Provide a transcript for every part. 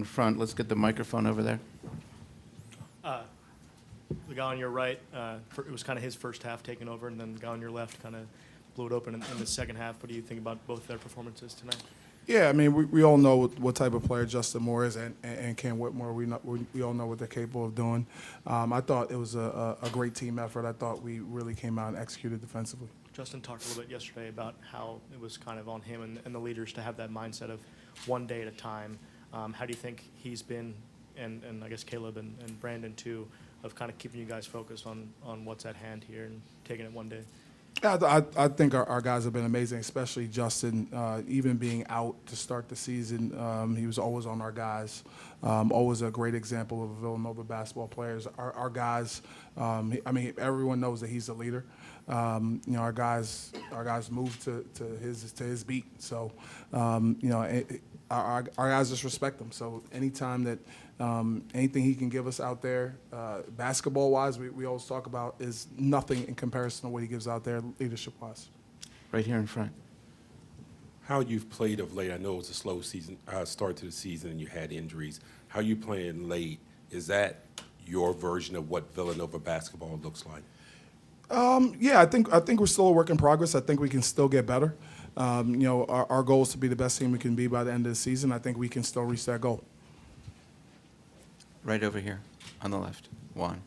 front. Let's get the microphone over there. The guy on your right, it was kind of his first half taking over, and then the guy on your left kind of blew it open in the second half. What do you think about both their performances tonight? Yeah, I mean, we all know what type of player Justin Moore is and Cam Whitmore. We all know what they're capable of doing. I thought it was a great team effort. I thought we really came out and executed defensively. Justin talked a little bit yesterday about how it was kind of on him and the leaders to have that mindset of one day at a time. How do you think he's been, and I guess Caleb and Brandon too, of kind of keeping you guys focused on what's at hand here and taking it one day? Yeah, I think our guys have been amazing, especially Justin. Even being out to start the season, he was always on our guys. Always a great example of Villanova basketball players. Our guys, I mean, everyone knows that he's a leader. Our guys move to his beat. So, our guys just respect him. So anytime that anything he can give us out there, basketball-wise, we always talk about is nothing in comparison to what he gives out there leadership-wise. Right here in front. How you've played of late, I know it was a slow season, start to the season and you had injuries. How you playing late, is that your version of what Villanova basketball looks like? Yeah, I think we're still a work in progress. I think we can still get better. Our goal is to be the best team we can be by the end of the season. I think we can still reach that goal. Right over here on the left. Juan.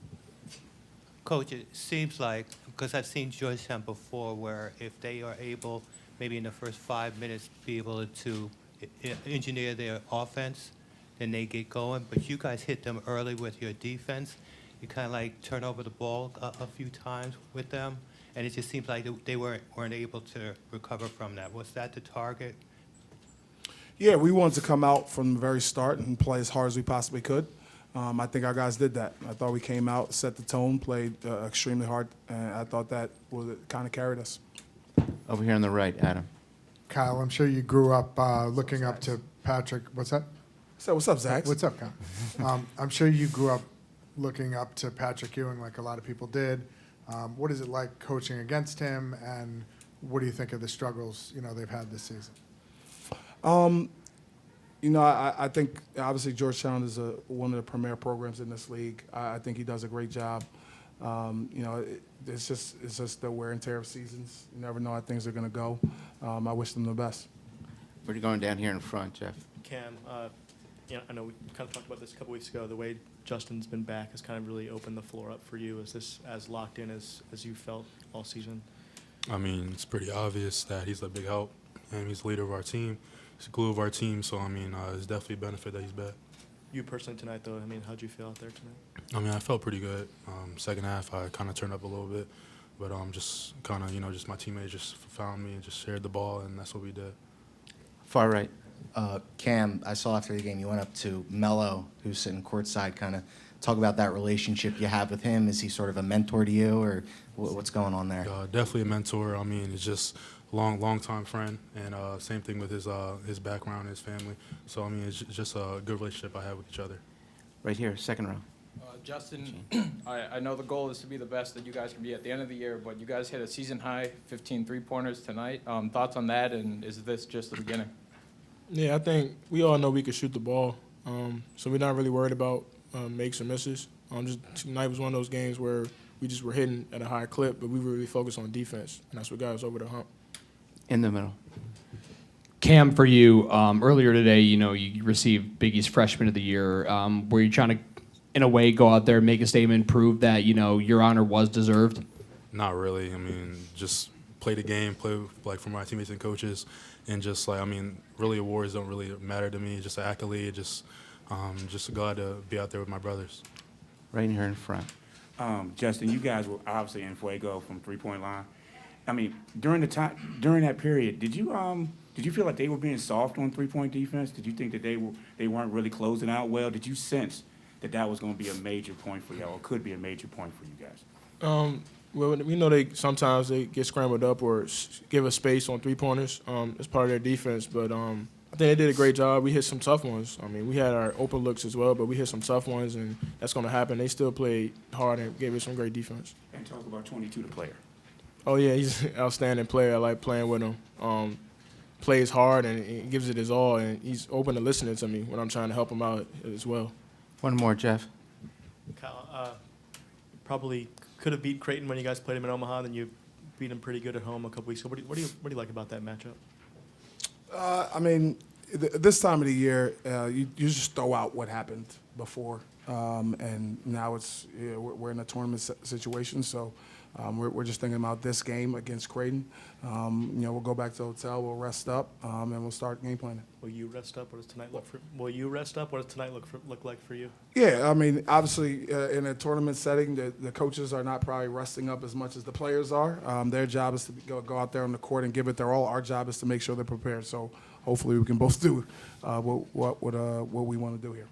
Coach, it seems like, because I've seen Georgetown before, where if they are able, maybe in the first 5 minutes, be able to engineer their offense, then they get going. But you guys hit them early with your defense. You kind of like turn over the ball a few times with them, and it just seems like they weren't able to recover from that. Was that the target? Yeah, we wanted to come out from the very start and play as hard as we possibly could. I think our guys did that. I thought we came out, set the tone, played extremely hard, and I thought that kind of carried us. Over here on the right, Adam. Kyle, I'm sure you grew up looking up to Patrick. What's that? So what's up, Zach? What's up, Kyle? I'm sure you grew up looking up to Patrick Ewing like a lot of people did. What is it like coaching against him, and what do you think of the struggles they've had this season? I think obviously Georgetown is one of the premier programs in this league. I think he does a great job. It's just the wear and tear of seasons. You never know how things are going to go. I wish them the best. We're going down here in front, Jeff. Cam, I know we kind of talked about this a couple weeks ago. The way Justin's been back has kind of really opened the floor up for you. Is this as locked in as you felt all season? I mean, it's pretty obvious that he's a big help, and he's the leader of our team. He's the glue of our team, so, I mean, it's definitely a benefit that he's back. You personally tonight, though, how'd you feel out there tonight? I mean, I felt pretty good. Second half, I kind of turned up a little bit, but just kind of, just my teammates just found me and just shared the ball, and that's what we did. Far right. Cam, I saw after the game you went up to Mello, who's sitting courtside, kind of talk about that relationship you have with him. Is he sort of a mentor to you, or what's going on there? Definitely a mentor. I mean, it's just long time friend, and same thing with his background, his family. So, I mean, it's just a good relationship I have with each other. Right here, second row. Justin, I know the goal is to be the best that you guys can be at the end of the year, but you guys hit a season-high 15 three-pointers tonight. Thoughts on that, and is this just the beginning? Yeah, I think we all know we can shoot the ball, so we're not really worried about makes or misses. Just tonight was one of those games where we just were hitting at a high clip, but we were really focused on defense, and that's what got us over the hump. In the middle. Cam, for you, earlier today, you received Big East Freshman of the Year. Were you trying to, in a way, go out there, make a statement, prove that, your honor was deserved? Not really. I mean, just play the game, play for my teammates and coaches, and just really awards don't really matter to me. Just an accolade, just glad to be out there with my brothers. Right here in front. Justin, you guys were obviously in fuego from three-point line. I mean, during that period, did you feel like they were being soft on three-point defense? Did you think that they weren't really closing out well? Did you sense that was going to be a major point for you, or could be a major point for you guys? Well, we know sometimes they get scrambled up or give us space on three-pointers. It's part of their defense, but I think they did a great job. We hit some tough ones. I mean, we had our open looks as well, but we hit some tough ones, and that's going to happen. They still played hard and gave us some great defense. And talk about 22, the player. Oh, yeah, he's an outstanding player. I like playing with him. plays hard and he gives it his all, and he's open to listening to me when I'm trying to help him out as well. One more, Jeff. Kyle, probably could have beat Creighton when you guys played him in Omaha, then you beat him pretty good at home a couple weeks ago. What do you like about that matchup? I mean, this time of the year, you just throw out what happened before, and now we're in a tournament situation, so we're just thinking about this game against Creighton. We'll go back to the hotel, we'll rest up, and we'll start game planning. Will you rest up? What does tonight look for? Will you rest up? What does tonight look like for you? Yeah, I mean, obviously, in a tournament setting, the coaches are not probably resting up as much as the players are. Their job is to go out there on the court and give it their all. Our job is to make sure they're prepared. So hopefully we can both do what we want to do here.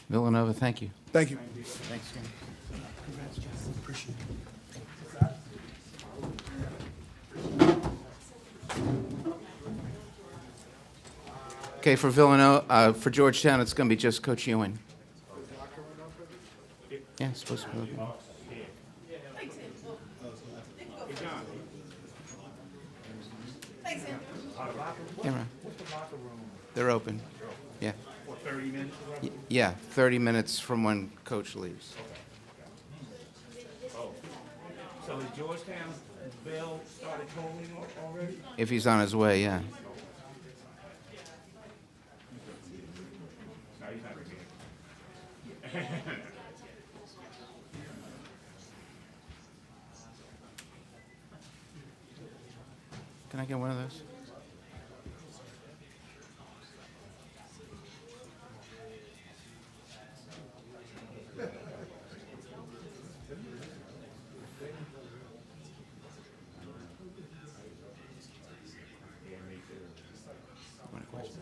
Villanova, thank you. Thank you. Thanks, Jim. Okay, for Villanova, for Georgetown, it's going to be just Coach Ewing. Yeah, it's supposed to be open. Yeah, right. They're open. Yeah. What, 30 minutes? Yeah, 30 minutes from when Coach leaves. Oh. So is Georgetown bell started tolling already? If he's on his way, yeah. No, he's not again. Can I get one of those? Want a question?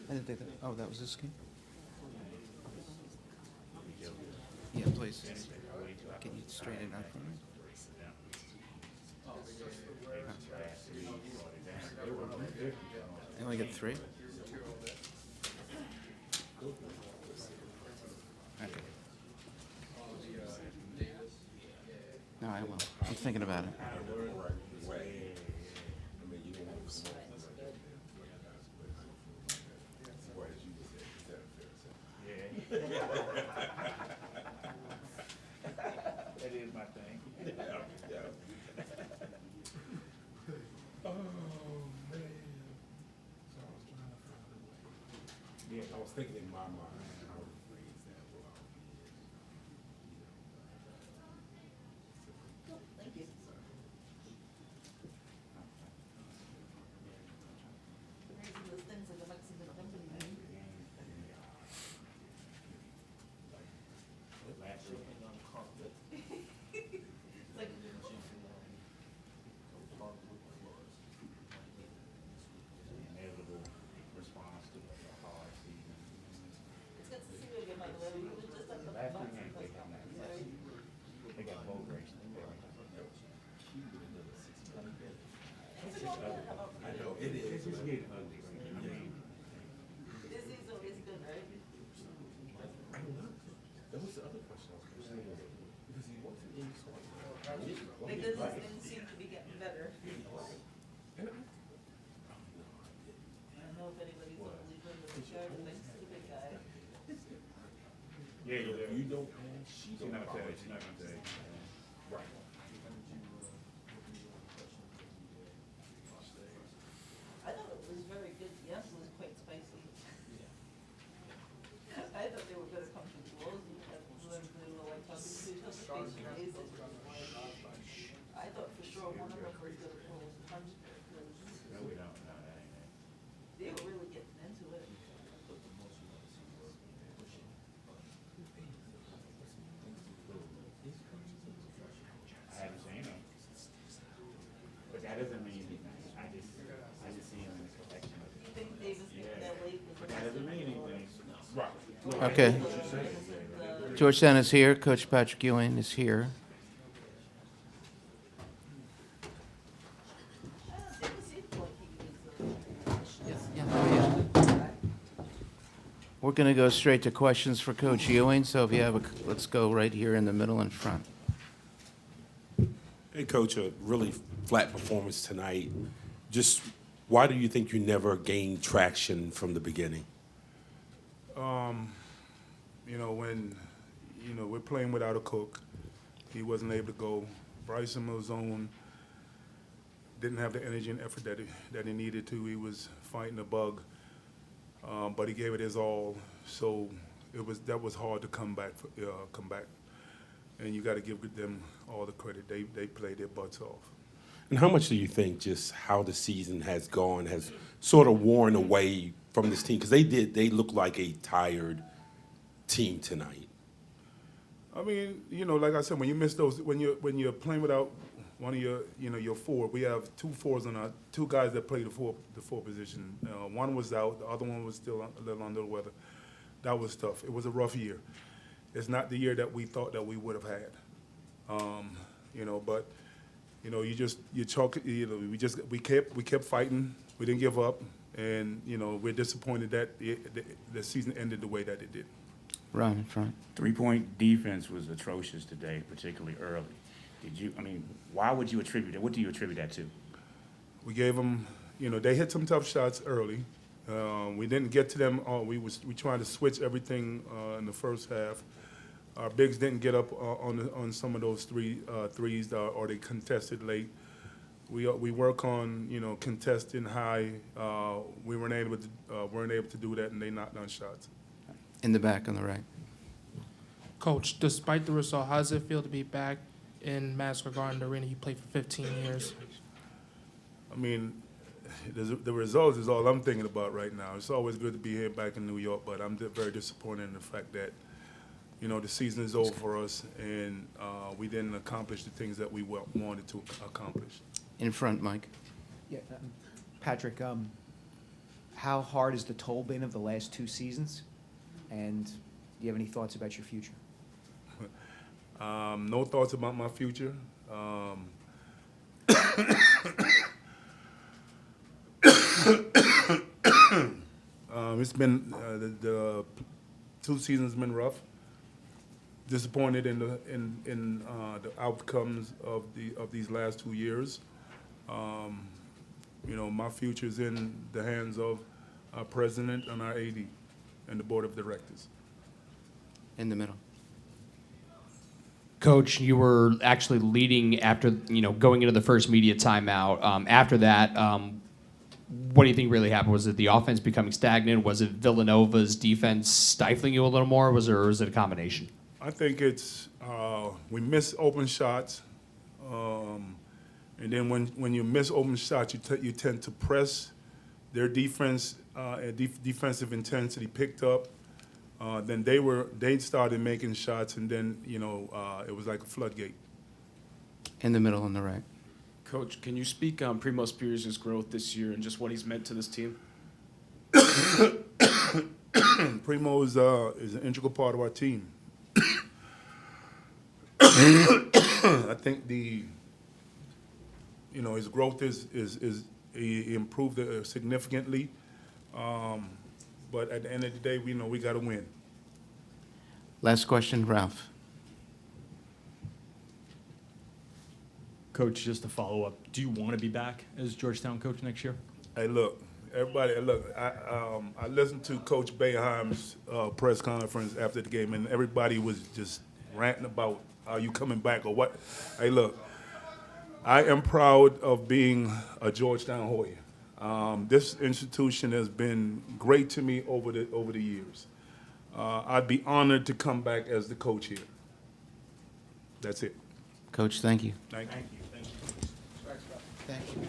I didn't think that. Oh, that was this game? Yeah, please. Can you straighten it out for me? I only get 3? Okay. No, I will. I'm thinking about it. That is my thing. Yeah, I was thinking in my mind, I would phrase that well. Inevitable response to a hard season. Last week, they got that. They got boat racing. I know, it is. It's just getting ugly. I mean, That was the other question I was going to say. Because he wasn't in the song. Because things seem to be getting better. I don't know if anybody's totally good with the shirt, but he's a big guy. yeah, If you don't ask, she's not gonna tell you, she's not gonna tell you. Right. I thought it was very good. Yes, it was quite spicy. I thought they were gonna come to blows. The I thought for sure one of them was gonna pull punch. They were really getting into it. I haven't seen him. But that doesn't mean anything. I just see him in his collection. You think Davis picked that late? But that doesn't mean anything. Right. Okay. Georgetown is here. Coach Patrick Ewing is here. We're going to go straight to questions for Coach Ewing. So if you have let's go right here in the middle in front. Hey, Coach, a really flat performance tonight. Just why do you think you never gained traction from the beginning? When we're playing without a cook, he wasn't able to go. Bryson Malzone didn't have the energy and effort that he needed to. He was fighting a bug, but he gave it his all. So that was hard to come back. And you got to give them all the credit. They played their butts off. And how much do you think just how the season has gone has sort of worn away from this team? Because they look like a tired team tonight. I mean, like I said, when you miss those, when you're playing without one of your four, we have two guys that play the four position. One was out, the other one was still a little under the weather. That was tough. It was a rough year. It's not the year that we thought that we would have had. But we kept fighting. We didn't give up, and we're disappointed that the season ended the way that it did. Ron in front. 3-point defense was atrocious today, particularly early. Why would you attribute it? What do you attribute that to? We gave them, they hit some tough shots early. We didn't get to them. We tried to switch everything in the first half. Our bigs didn't get up on some of those threes, or they contested late. We work on contesting high. We weren't able to do that, and they knocked down shots. In the back on the right. Coach, despite the result, how does it feel to be back in Madison Square Garden Arena? You played for 15 years. I mean, the results is all I'm thinking about right now. It's always good to be here back in New York, but I'm very disappointed in the fact that, the season is over for us, and we didn't accomplish the things that we wanted to accomplish. In front, Mike. Yeah, Patrick, how hard has the toll been of the last 2 seasons? And do you have any thoughts about your future? No thoughts about my future. It's been the 2 seasons been rough. Disappointed in the outcomes of these last 2 years. My future is in the hands of our president and our AD and the board of directors. In the middle. Coach, you were actually leading after, going into the first media timeout. After that, what do you think really happened? Was it the offense becoming stagnant? Was it Villanova's defense stifling you a little more? Or was it a combination? I think it's we miss open shots, and then when you miss open shots, you tend to press. Their defense, defensive intensity picked up. Then they started making shots, and then it was like a floodgate. In the middle on the right. Coach, can you speak on Primo Spears' growth this year and just what he's meant to this team? Primo is an integral part of our team. I think his growth is he improved significantly. But at the end of the day, we know we got to win. Last question, Ralph. Coach, just to follow up, do you want to be back as Georgetown coach next year? Hey, look, everybody, I listened to Coach Boeheim's press conference after the game, and everybody was just ranting about, are you coming back or what? Hey, look, I am proud of being a Georgetown Hoya. This institution has been great to me over the years. I'd be honored to come back as the coach here. That's it. Coach, thank you. Thank you. Thank you.